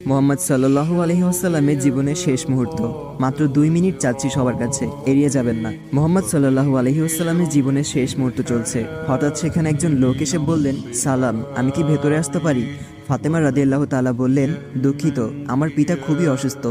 মোহাম্মদ সাল্লাল্লাহু আলাইহি ওয়াসাল্লামের জীবনের শেষ মুহূর্ত। মাত্র 2 মিনিট চাচ্ছি সবার কাছে, এড়িয়ে যাবেন না। মোহাম্মদ সাল্লাল্লাহু আলাইহি ওয়াসাল্লামের জীবনের শেষ মুহূর্ত চলছে। হঠাৎ সেখানে একজন লোক এসে বললেন, সালাম, আমি কি ভেতরে আসতে পারি? ফাতেমা রাদিয়াল্লাহু তাআলা বললেন, দুঃখিত, আমার পিতা খুবই অসুস্থ।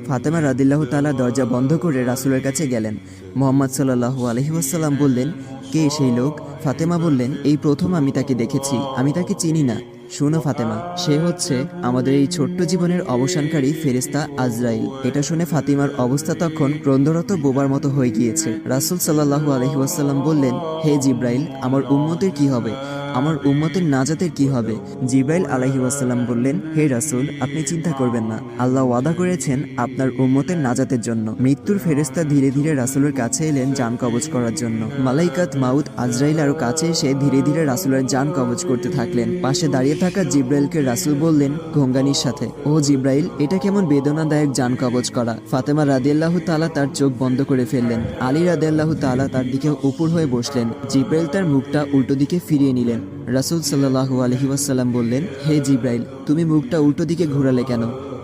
ফাতেমা রাদিয়াল্লাহু তাআলা দরজা বন্ধ করে রাসূলের কাছে গেলেন। মোহাম্মদ সাল্লাল্লাহু আলাইহি ওয়াসাল্লাম বললেন, কে সেই লোক? ফাতেমা বললেন, এই প্রথম আমি তাকে দেখেছি, আমি তাকে চিনি না। শোনো ফাতেমা, সে হচ্ছে আমাদের এই ছোট্ট জীবনের অবসানকারী ফেরেশতা আজরাইল। এটা শুনে ফাতিমার অবস্থা তখন ক্রন্দরত বোবার মতো হয়ে গিয়েছে। রাসূল সাল্লাল্লাহু আলাইহি ওয়াসাল্লাম বললেন, হে জিব্রাইল, আমার উম্মতের কি হবে? আমার উম্মতের নাজাতের কি হবে? জিব্রাইল আলাইহি ওয়াসাল্লাম বললেন, হে রাসূল, আপনি চিন্তা করবেন না, আল্লাহ ওয়াদা করেছেন আপনার উম্মতের নাজাতের জন্য। মৃত্যুর ফেরেশতা ধীরে ধীরে রাসূলের কাছে এলেন জান কবজ করার জন্য। মালাইকাত মাউত আজরাইল আরো কাছে এসে ধীরে ধীরে রাসূলের জান কবজ করতে থাকলেন। পাশে দাঁড়িয়ে থাকা জিব্রাইলকে রাসূল বললেন ঘোঙ্গানির সাথে, ও জিব্রাইল, এটা কেমন বেদনাদায়ক জান কবজ করা। ফাতেমা রাদিয়াল্লাহু তাআলা তার চোখ বন্ধ করে ফেললেন। আলী রাদিয়াল্লাহু তাআলা তার দিকে উপর হয়ে বসলেন। জিব্রাইল তার মুখটা উল্টো দিকে ফিরিয়ে নিলেন। রাসূল সাল্লাল্লাহু আলাইহি ওয়াসাল্লাম বললেন, হে জিব্রাইল, তুমি মুখটা উল্টো দিকে ঘোরালে কেন?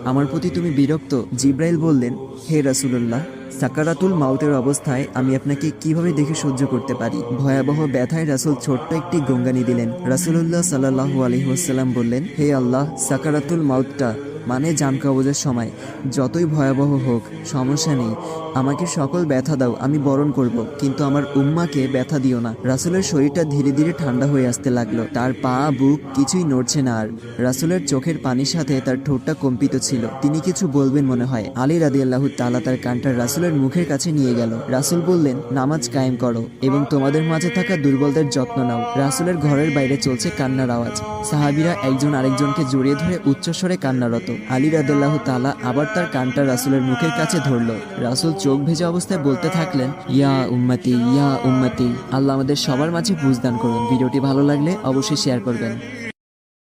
আমার প্রতি তুমি বিরক্ত? জিব্রাইল বললেন, হে রাসূলুল্লাহ, সাকারাতুল মাউতের অবস্থায় আমি আপনাকে কিভাবে দেখে সহ্য করতে পারি? ভয়াবহ ব্যথায় রাসূল ছোট্ট একটি গঙ্গানি দিলেন। রাসূলুল্লাহ সাল্লাল্লাহু আলাইহি ওয়াসাল্লাম বললেন, হে আল্লাহ, সাকারাতুল মাউতটা মানে জান কবজের সময় যতই ভয়াবহ হোক সমস্যা নেই, আমাকে সকল ব্যথা দাও, আমি বরণ করব, কিন্তু আমার উম্মাকে ব্যথা দিও না। রাসূলের শরীরটা ধীরে ধীরে ঠান্ডা হয়ে আসতে লাগলো। তার পা বুক কিছুই নড়ছে না আর। রাসূলের চোখের পানির সাথে তার ঠোঁটটা কম্পিত ছিল। তিনি কিছু বলবেন মনে হয়। আলী রাদিয়াল্লাহু তাআলা তার কানটা রাসূলের মুখের কাছে নিয়ে গেল। রাসূল বললেন, নামাজ কায়েম করো এবং তোমাদের মাঝে থাকা দুর্বলদের যত্ন নাও। রাসূলের ঘরের বাইরে চলছে কান্নার আওয়াজ। সাহাবীরা একজন আরেকজনকে জড়িয়ে ধরে উচ্চস্বরে কান্নারত। আলী রাদিয়াল্লাহু তাআলা আবার তার কানটা রাসূলের মুখের কাছে ধরল। রাসূল চোখ ভেজা অবস্থায় বলতে থাকলেন, ইয়া উম্মতি, ইয়া উম্মতি। আল্লাহ আমাদের সবার মাঝে বুঝদান করুন। ভিডিওটি ভালো লাগলে অবশ্যই শেয়ার করবেন।